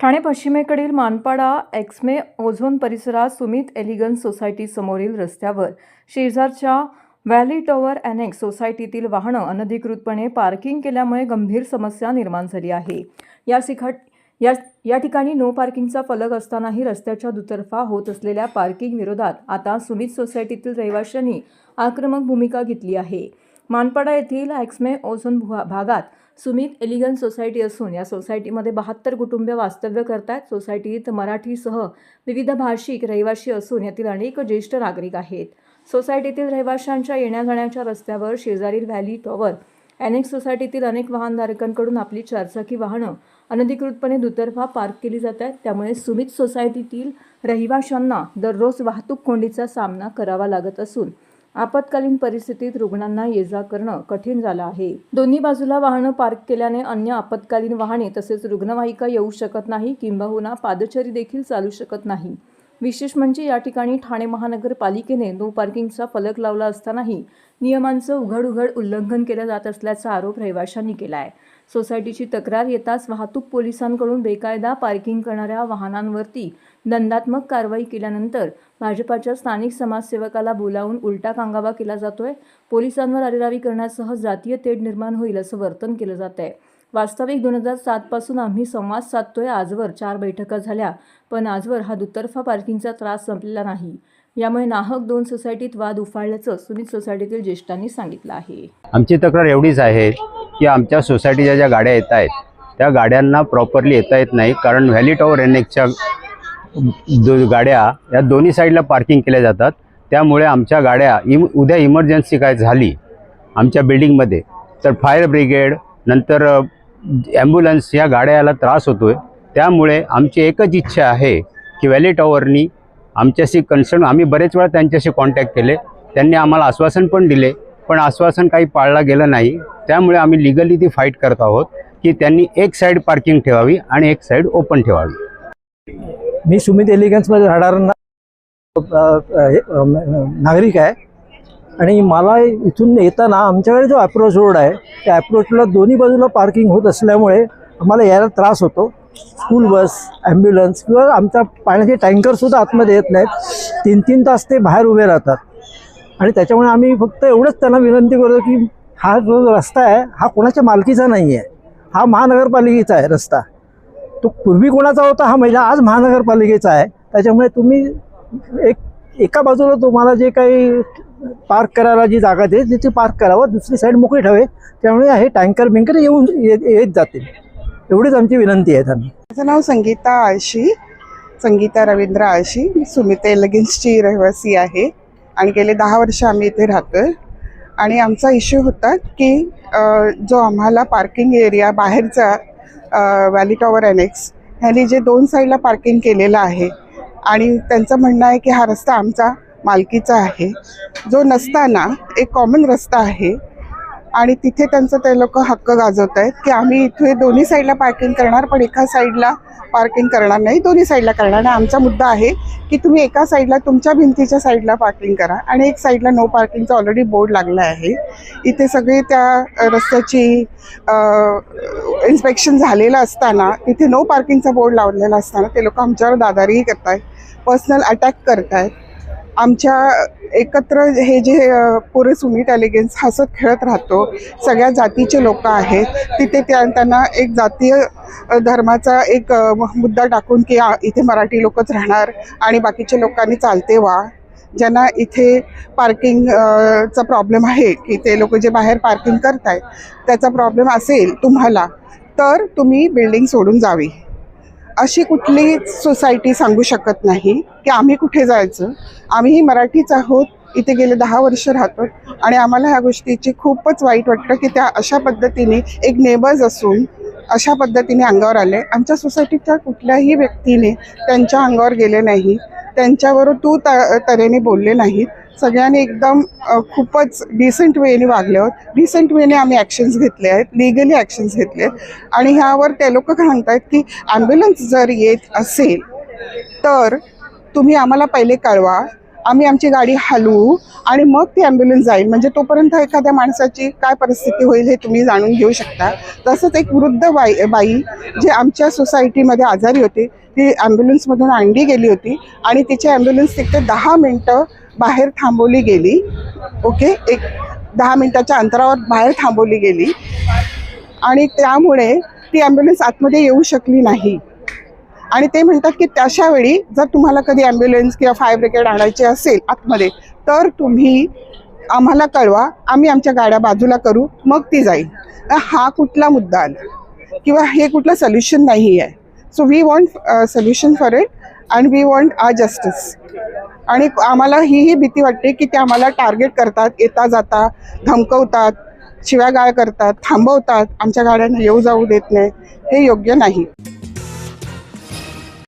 ठाणे पश्चिमेकडील मानपाडा एक्समे ओझोन परिसरात Sumit elegance society समोरील रस्त्यावर शेजारच्या व्हॅली टॉवर अनेक्स सोसायटीतील वाहनं अनधिकृतपणे पार्किंग केल्यामुळे गंभीर समस्या निर्माण झाली आहे। या ठिकाणी नो पार्किंगचा फलक असतानाही रस्त्याच्या दुतर्फा होत असलेल्या पार्किंग विरोधात आता सुमित सोसायटीतील रहिवाशांनी आक्रमक भूमिका घेतली आहे। मानपाडा येथील एक्समे ओझोन भागात सुमित एलिगन्स सोसायटी असून या सोसायटीमध्ये 72 कुटुंबे वास्तव्य करतात। सोसायटीत मराठीसह विविध भाषिक रहिवासी असून यातील अनेक ज्येष्ठ नागरिक आहेत। सोसायटीतील रहिवाशांच्या येण्या जाण्याच्या रस्त्यावर शेजारील व्हॅली टॉवर अनेक्स सोसायटीतील अनेक वाहनधारकांकडून आपली चारचाकी वाहनं अनधिकृतपणे दुतर्फा पार्क केली जातात। त्यामुळे सुमित सोसायटीतील रहिवाशांना दररोज वाहतूक कोंडीचा सामना करावा लागत असून आपत्कालीन परिस्थितीत रुग्णांना ये-जा करणं कठीण झालं आहे। दोन्ही बाजूला वाहनं पार्क केल्याने अन्य आपत्कालीन वाहने तसेच रुग्णवाहिका येऊ शकत नाही किंबहुना पादचारी देखील चालू शकत नाही। विशेष म्हणजे या ठिकाणी ठाणे महानगरपालिकेने नो पार्किंगचा फलक लावला असतानाही नियमांचं उघड उल्लंघन केलं जात असल्याचा आरोप रहिवाशांनी केला आहे। सोसायटीची तक्रार येताच वाहतूक पोलिसांकडून बेकायदा पार्किंग करणाऱ्या वाहनांवरती दंडात्मक कारवाई केल्यानंतर भाजपाच्या स्थानिक समाजसेवकाला बोलावून उलटा कांगावा केला जातोय। पोलिसांवर अरेरावी करण्यासह जातीय तेढ निर्माण होईल असं वर्तन केलं जात आहे। वास्तविक 2007 पासून आम्ही संवाद साधतोय। आजवर 4 बैठका झाल्या, पण आजवर हा दुतर्फा पार्किंगचा त्रास संपलेला नाही। यामुळे नाहक 2 सोसायटीत वाद उफाळल्याचं सुमित सोसायटीतील ज्येष्ठांनी सांगितलं आहे। आमची तक्रार एवढीच आहे की आमच्या सोसायटीच्या ज्या गाड्या येत आहेत त्या गाड्यांना प्रॉपरली येता येत नाही, कारण व्हॅली टॉवर एनेक्सच्या गाड्या या दोन्ही साईडला पार्किंग केल्या जातात। त्यामुळे आमच्या गाड्या उद्या इमर्जन्सी काय झाली आमच्या बिल्डिंगमध्ये तर फायर ब्रिगेड नंतर ॲम्ब्युलन्स या गाड्याला त्रास होतोय। त्यामुळे आमची एकच इच्छा आहे की व्हॅली टॉवरनी आमच्याशी कन्सर्न, आम्ही बरेच वेळा त्यांच्याशी कॉन्टॅक्ट केले, त्यांनी आम्हाला आश्वासन पण दिले, पण आश्वासन काही पाळलं गेलं नाही। त्यामुळे आम्ही लिगली ती फाईट करत आहोत की त्यांनी एक साईड पार्किंग ठेवावी आणि एक साईड ओपन ठेवावी। मी सुमित एलिगन्समध्ये राहणारा नागरिक आहे आणि मला इथून येताना आमच्याकडे जो अप्रोच रोड आहे त्या अप्रोचला दोन्ही बाजूला पार्किंग होत असल्यामुळे आम्हाला यायला त्रास होतो। स्कूल बस, ॲम्ब्युलन्स किंवा आमचा पाण्याचे टँकरसुद्धा आतमध्ये येत नाहीत। 3-3 तास ते बाहेर उभे राहतात आणि त्याच्यामुळे आम्ही फक्त एवढंच त्यांना विनंती करतो की हा जो रस्ता आहे हा कोणाच्या मालकीचा नाही आहे, हा महानगरपालिकेचा आहे रस्ता। तो पूर्वी कोणाचा होता हा महिला, आज महानगरपालिकेचा आहे। त्याच्यामुळे तुम्ही एका बाजूला तुम्हाला जे काही पार्क करायला जी जागा दे तिथे पार्क करावं, दुसरी साईड मोकळी ठेवे, त्यामुळे हे टँकर बिंकर येत जातील, एवढीच आमची विनंती आहे त्यांना। माझं नाव संगीता रवींद्र आळशी, मी सुमित एलिगन्सची रहिवासी आहे आणि गेले 10 वर्ष आम्ही इथे राहतोय। आणि आमचा इश्यू होता की जो आम्हाला पार्किंग एरिया बाहेरचा व्हॅली टॉवर अनेक्स ह्यांनी जे 2 साईडला पार्किंग केलेलं आहे आणि त्यांचं म्हणणं आहे की हा रस्ता आमचा मालकीचा आहे, जो नसताना एक कॉमन रस्ता आहे आणि तिथे त्यांचं ते लोक हक्क गाजवत आहेत की आम्ही इथे दोन्ही साईडला पार्किंग करणार, पण एका साईडला पार्किंग करणार नाही, दोन्ही साईडला करणार नाही। आमचा मुद्दा आहे की तुम्ही एका साईडला तुमच्या भिंतीच्या साईडला पार्किंग करा आणि एक साईडला नो पार्किंगचा ऑलरेडी बोर्ड लागला आहे। इथे सगळे त्या रस्त्याची इन्स्पेक्शन झालेलं असताना तिथे नो पार्किंगचा बोर्ड लावलेला असताना ते लोक आमच्यावर दादागिरी करत आहेत, पर्सनल अटॅक करत आहेत। आमच्या एकत्र हे जे पुरे सुमित एलिगन्स हसत खेळत राहतो, सगळ्या जातीचे लोक आहेत तिथे, त्यांना एक जातीय धर्माचा एक मुद्दा टाकून की इथे मराठी लोकच राहणार आणि बाकीच्या लोकांनी चालते व्हा। ज्यांना इथे पार्किंगचा प्रॉब्लेम आहे की ते लोक जे बाहेर पार्किंग करत आहेत त्याचा प्रॉब्लेम असेल तुम्हाला तर तुम्ही बिल्डिंग सोडून जावी, अशी कुठली सोसायटी सांगू शकत नाही की आम्ही कुठे जायचं। आम्हीही मराठीच आहोत, इथे गेले 10 वर्ष राहतो आणि आम्हाला ह्या गोष्टीची खूपच वाईट वाटतं की त्या अशा पद्धतीने एक नेबर्स असून अशा पद्धतीने अंगावर आले। आमच्या सोसायटीच्या कुठल्याही व्यक्तीने त्यांच्या अंगावर गेले नाही, त्यांच्यावर तू तऱ्हेने बोलले नाहीत। सगळ्यांनी एकदम खूपच डिसेंट वेने वागले आहोत, डिसेंट वेने आम्ही ॲक्शन्स घेतले आहेत, लिगली ॲक्शन्स घेतले आहेत। आणि ह्यावर ते लोक सांगतायत की ॲम्ब्युलन्स जर येत असेल तर तुम्ही आम्हाला पहिले कळवा, आम्ही आमची गाडी हलवू आणि मग ती ॲम्ब्युलन्स जाईल. म्हणजे तोपर्यंत एखाद्या माणसाची काय परिस्थिती होईल हे तुम्ही जाणून घेऊ शकता. तसंच एक वृद्ध बाई जी आमच्या सोसायटीमध्ये आजारी होती, ती ॲम्ब्युलन्समधून आणली गेली होती आणि तिची ॲम्ब्युलन्स तिथे 10 मिनटं बाहेर थांबवली गेली. ओके, एक 10 मिनटाच्या अंतरावर बाहेर थांबवली गेली आणि त्यामुळे ती ॲम्ब्युलन्स आतमध्ये येऊ शकली नाही. आणि ते म्हणतात की तशा वेळी जर तुम्हाला कधी ॲम्ब्युलन्स किंवा फायर ब्रिगेड आणायची असेल आतमध्ये तर तुम्ही आम्हाला कळवा, आम्ही आमच्या गाड्या बाजूला करू, मग ती जाईल. हा कुठला मुद्दा आला किंवा हे कुठलं सोल्युशन नाही आहे. So we want solution for it and we want our justice. आणि आम्हाला ही भीती वाटते की ते आम्हाला टार्गेट करतात, येता जाता धमकवतात, शिव्यागाळ करतात, थांबवतात, आमच्या गाड्यांना येऊ जाऊ देत नाही. हे योग्य नाही.